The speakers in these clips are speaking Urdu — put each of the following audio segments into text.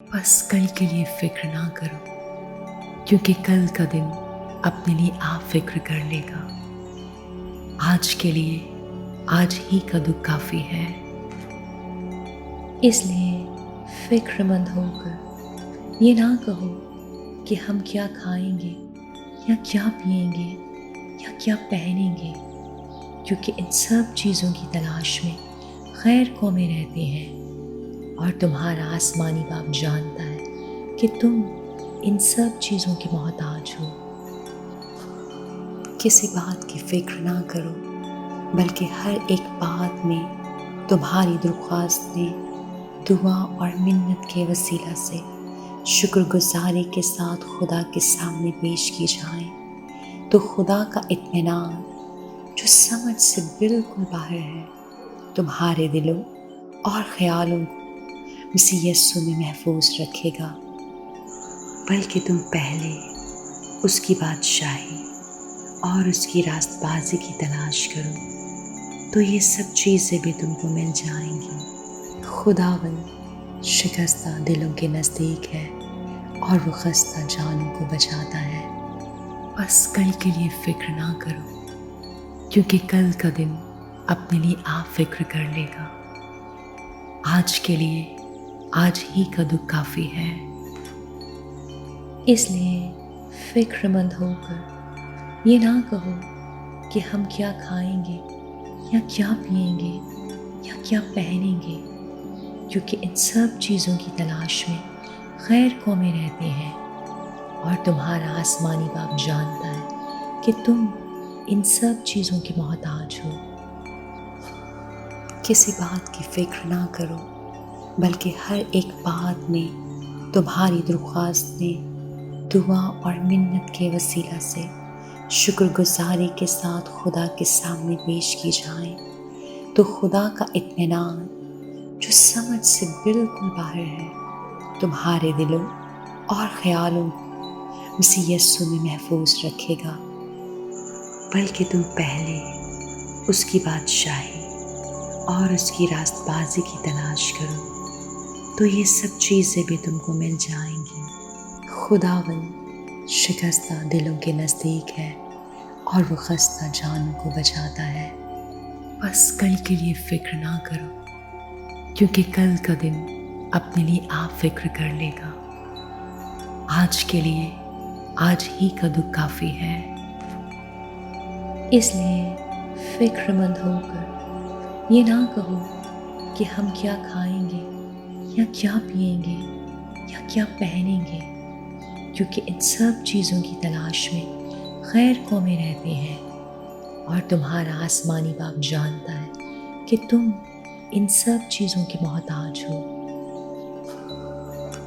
بس کل کے لیے فکر نہ کرو، کیونکہ کل کا دن اپنے لیے آپ فکر کر لے گا۔ آج کے لیے آج ہی کا دکھ کافی ہے۔ اس لیے فکر مند ہو کر یہ نہ کہو کہ ہم کیا کھائیں گے یا کیا پئیں گے یا کیا پہنیں گے، کیونکہ ان سب چیزوں کی تلاش میں غیر قومیں رہتے ہیں، اور تمہارا آسمانی باپ جانتا ہے کہ تم ان سب چیزوں کی محتاج ہو۔ کسی بات کی فکر نہ کرو، بلکہ ہر ایک بات میں تمہاری درخواستیں دعا اور منت کے وسیلہ سے شکر گزاری کے ساتھ خدا کے سامنے پیش کی جائیں، تو خدا کا اطمینان جو سمجھ سے بالکل باہر ہے تمہارے دلوں اور خیالوں کو مسیح یسوع میں محفوظ رکھے گا۔ بلکہ تم پہلے اس کی بادشاہی اور اس کی راست بازی کی تلاش کرو، تو یہ سب چیزیں بھی تم کو مل جائیں گی۔ خداوند شکستہ دلوں کے نزدیک ہے اور وہ خستہ جانوں کو بچاتا ہے۔ بس کل کے لیے فکر نہ کرو، کیونکہ کل کا دن اپنے لیے آپ فکر کر لے گا۔ آج کے لیے آج ہی کا دکھ کافی ہے۔ اس لیے فکر مند ہو کر یہ نہ کہو کہ ہم کیا کھائیں گے یا کیا پئیں گے یا کیا پہنیں گے، کیونکہ ان سب چیزوں کی تلاش میں غیر قومیں رہتے ہیں، اور تمہارا آسمانی باپ جانتا ہے کہ تم ان سب چیزوں کی محتاج ہو۔ کسی بات کی فکر نہ کرو، بلکہ ہر ایک بات میں تمہاری درخواستیں دعا اور منت کے وسیلہ سے شکر گزاری کے ساتھ خدا کے سامنے پیش کی جائیں، تو خدا کا اطمینان جو سمجھ سے بالکل باہر ہے تمہارے دلوں اور خیالوں کو مسیح یسوع میں محفوظ رکھے گا۔ بلکہ تم پہلے اس کی بادشاہی اور اس کی راست بازی کی تلاش کرو، تو یہ سب چیزیں بھی تم کو مل جائیں گی۔ خداوند شکستہ دلوں کے نزدیک ہے اور وہ خستہ جانوں کو بچاتا ہے۔ بس کل کے لیے فکر نہ کرو، کیونکہ کل کا دن اپنے لیے آپ فکر کر لے گا۔ آج کے لیے آج ہی کا دکھ کافی ہے۔ اس لیے فکر مند ہو کر یہ نہ کہو کہ ہم کیا کھائیں گے یا کیا پئیں گے یا کیا پہنیں گے، کیونکہ ان سب چیزوں کی تلاش میں غیر قومیں رہتے ہیں، اور تمہارا آسمانی باپ جانتا ہے کہ تم ان سب چیزوں کی محتاج ہو۔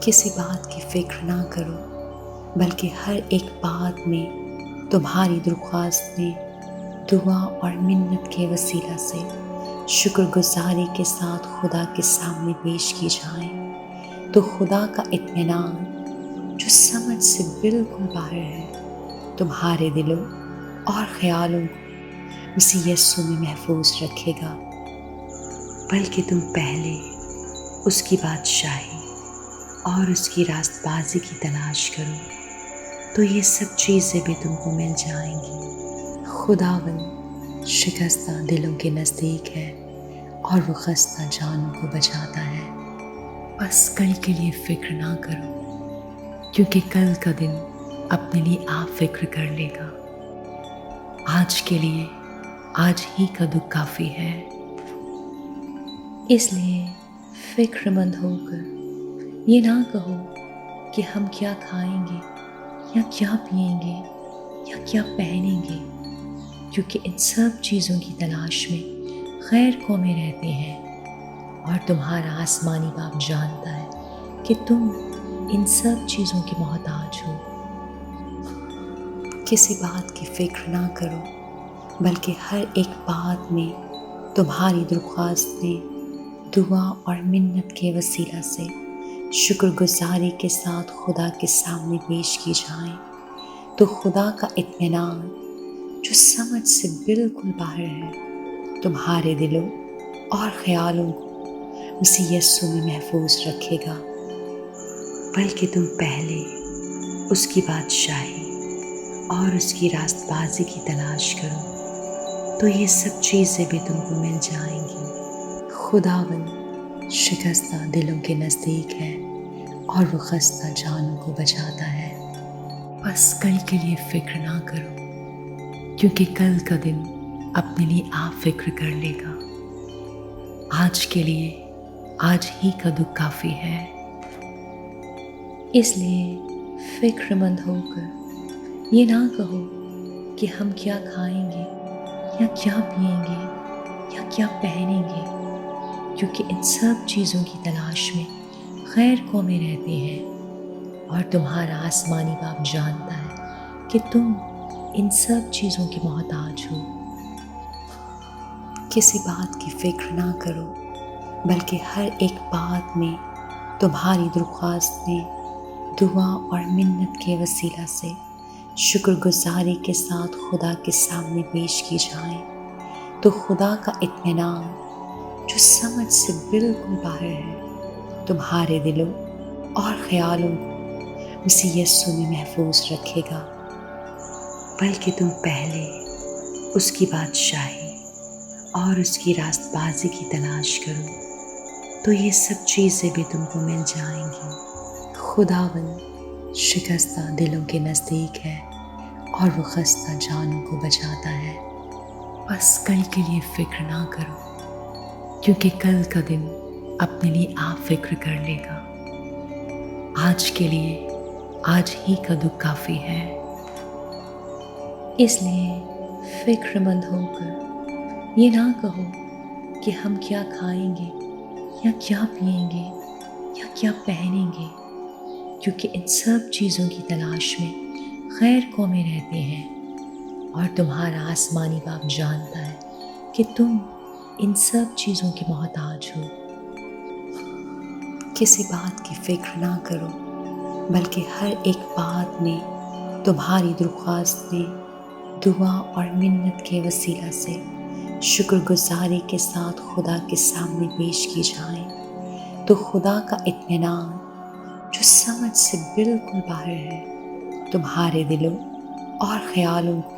کسی بات کی فکر نہ کرو، بلکہ ہر ایک بات میں تمہاری درخواستیں دعا اور منت کے وسیلہ سے شکر گزاری کے ساتھ خدا کے سامنے پیش کی جائیں، تو خدا کا اطمینان جو سمجھ سے بالکل باہر ہے تمہارے دلوں اور خیالوں کو مسیح یسوع میں محفوظ رکھے گا۔ بلکہ تم پہلے اس کی بادشاہی اور اس کی راست بازی کی تلاش کرو، تو یہ سب چیزیں بھی تم کو مل جائیں گی۔ خداوند شکستہ دلوں کے نزدیک ہے اور وہ خستہ جانوں کو بچاتا ہے۔ بس کل کے لیے فکر نہ کرو، کیونکہ کل کا دن اپنے لیے آپ فکر کر لے گا۔ آج کے لیے آج ہی کا دکھ کافی ہے۔ اس لیے فکر مند ہو کر یہ نہ کہو کہ ہم کیا کھائیں گے یا کیا پئیں گے یا کیا پہنیں گے، کیونکہ ان سب چیزوں کی تلاش میں غیر قومیں رہتے ہیں، اور تمہارا آسمانی باپ جانتا ہے کہ تم ان سب چیزوں کی محتاج ہو۔ کسی بات کی فکر نہ کرو، بلکہ ہر ایک بات میں تمہاری درخواستیں دعا اور منت کے وسیلہ سے شکر گزاری کے ساتھ خدا کے سامنے پیش کی جائیں، تو خدا کا اطمینان جو سمجھ سے بالکل باہر ہے تمہارے دلوں اور خیالوں کو مسیح یسوع میں محفوظ رکھے گا۔ بلکہ تم پہلے اس کی بادشاہی اور اس کی راست بازی کی تلاش کرو تو یہ سب چیزیں بھی تم کو مل جائیں گی۔ خداوند شکستہ دلوں کے نزدیک ہے اور وہ خستہ جانوں کو بچاتا ہے۔ بس کل کے لیے فکر نہ کرو، کیونکہ کل کا دن اپنے لیے آپ فکر کر لے گا۔ آج کے لیے آج ہی کا دکھ کافی ہے۔ اس لیے فکر مند ہو کر یہ نہ کہو کہ ہم کیا کھائیں گے یا کیا پئیں گے یا کیا پہنیں گے، کیونکہ ان سب چیزوں کی تلاش میں غیر قومیں رہتے ہیں، اور تمہارا آسمانی باپ جانتا ہے کہ تم ان سب چیزوں کے محتاج ہو۔ کسی بات کی فکر نہ کرو، بلکہ ہر ایک بات میں تمہاری درخواستیں دعا اور منت کے وسیلہ سے شکر گزاری کے ساتھ خدا کے سامنے پیش کی جائیں، تو خدا کا اطمینان جو سمجھ سے بالکل باہر ہے تمہارے دلوں اور خیالوں کو مسیح یسوع میں محفوظ رکھے گا۔ بلکہ تم پہلے اس کی بادشاہی اور اس کی راست بازی کی تلاش کرو تو یہ سب چیزیں بھی تم کو مل جائیں گی۔ خداوند شکستہ دلوں کے نزدیک ہے اور وہ خستہ جانوں کو بچاتا ہے۔ بس کل کے لیے فکر نہ کرو، کیونکہ کل کا دن اپنے لیے آپ فکر کر لے گا۔ آج کے لیے آج ہی کا دکھ کافی ہے۔ اس لیے فکر مند ہو کر یہ نہ کہو کہ ہم کیا کھائیں گے یا کیا پئیں گے یا کیا پہنیں گے، کیونکہ ان سب چیزوں کی تلاش میں غیر قومیں رہتے ہیں، اور تمہارا آسمانی باپ جانتا ہے کہ تم ان سب چیزوں کے محتاج ہو۔ کسی بات کی فکر نہ کرو، بلکہ ہر ایک بات میں تمہاری درخواستیں دعا اور منت کے وسیلہ سے شکر گزاری کے ساتھ خدا کے سامنے پیش کی جائیں، تو خدا کا اطمینان جو سمجھ سے بالکل باہر ہے تمہارے دلوں اور خیالوں کو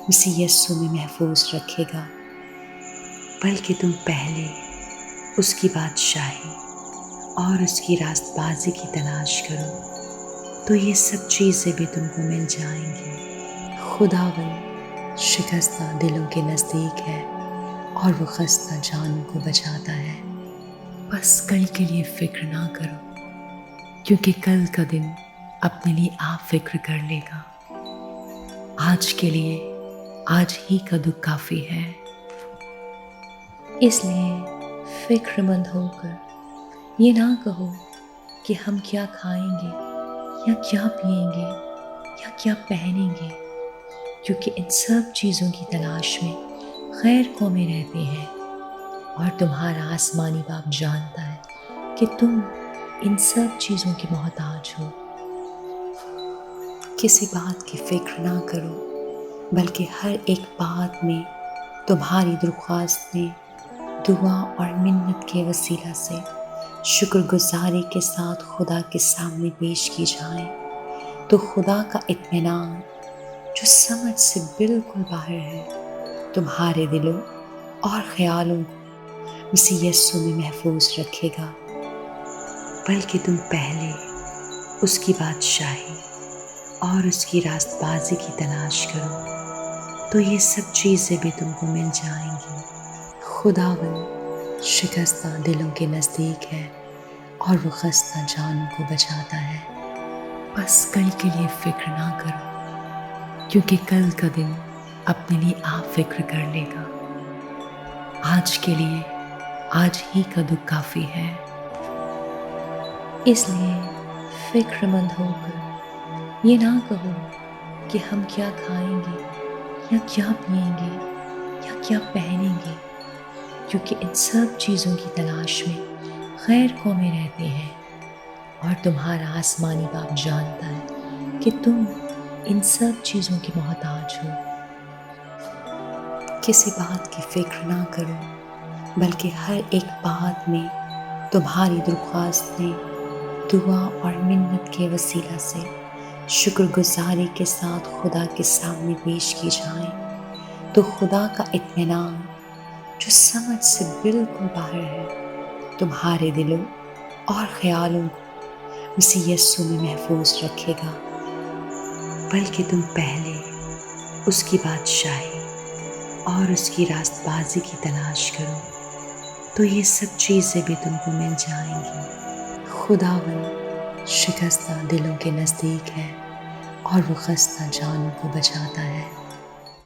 مسیح یسوع میں محفوظ رکھے گا۔ بلکہ تم پہلے اس کی بادشاہی اور اس کی راست بازی کی تلاش کرو تو یہ سب چیزیں بھی تم کو مل جائیں گی۔ خداوند شکستہ دلوں کے نزدیک ہے اور وہ خستہ جانوں کو بچاتا ہے۔ بس کل کے لیے فکر نہ کرو، کیونکہ کل کا دن اپنے لیے آپ فکر کر لے گا۔ آج کے لیے آج ہی کا دکھ کافی ہے۔ اس لیے فکر مند ہو کر یہ نہ کہو کہ ہم کیا کھائیں گے یا کیا پئیں گے یا کیا پہنیں گے، کیونکہ ان سب چیزوں کی تلاش میں غیر قومیں رہتے ہیں، اور تمہارا آسمانی باپ جانتا ہے کہ تم ان سب چیزوں کے محتاج ہو۔ کسی بات کی فکر نہ کرو، بلکہ ہر ایک بات میں تمہاری درخواستیں دعا اور منت کے وسیلہ سے شکر گزاری کے ساتھ خدا کے سامنے پیش کی جائیں، تو خدا کا اطمینان جو سمجھ سے بالکل باہر ہے تمہارے دلوں اور خیالوں کو مسیح یسوع میں محفوظ رکھے گا۔ بلکہ تم پہلے اس کی بادشاہی اور اس کی راست بازی کی تلاش کرو تو یہ سب چیزیں بھی تم کو مل جائیں گی۔ خداوند شکستہ دلوں کے نزدیک ہے اور وہ خستہ جانوں کو بچاتا ہے۔ بس کل کے لیے فکر نہ کرو، کیونکہ کل کا دن اپنے لیے آپ فکر کر لے گا۔ آج کے لیے آج ہی کا دکھ کافی ہے۔ اس لیے فکر مند ہو کر یہ نہ کہو کہ ہم کیا کھائیں گے یا کیا پئیں گے یا کیا پہنیں گے، کیونکہ ان سب چیزوں کی تلاش میں غیر قومیں رہتے ہیں، اور تمہارا آسمانی باپ جانتا ہے کہ تم ان سب چیزوں کے محتاج ہو۔ کسی بات کی فکر نہ کرو، بلکہ ہر ایک بات میں تمہاری درخواستیں دعا اور منت کے وسیلہ سے شکر گزاری کے ساتھ خدا کے سامنے پیش کی جائیں تو خدا کا اطمینان جو سمجھ سے بالکل باہر ہے تمہارے دلوں اور خیالوں کو مسیح یسوع میں محفوظ رکھے گا۔ بلکہ تم پہلے اس کی بادشاہی اور اس کی راست بازی کی تلاش کرو تو یہ سب چیزیں بھی تم کو مل جائیں گی۔ خداوند شکستہ دلوں کے نزدیک ہے اور وہ خستہ جانوں کو بچاتا ہے۔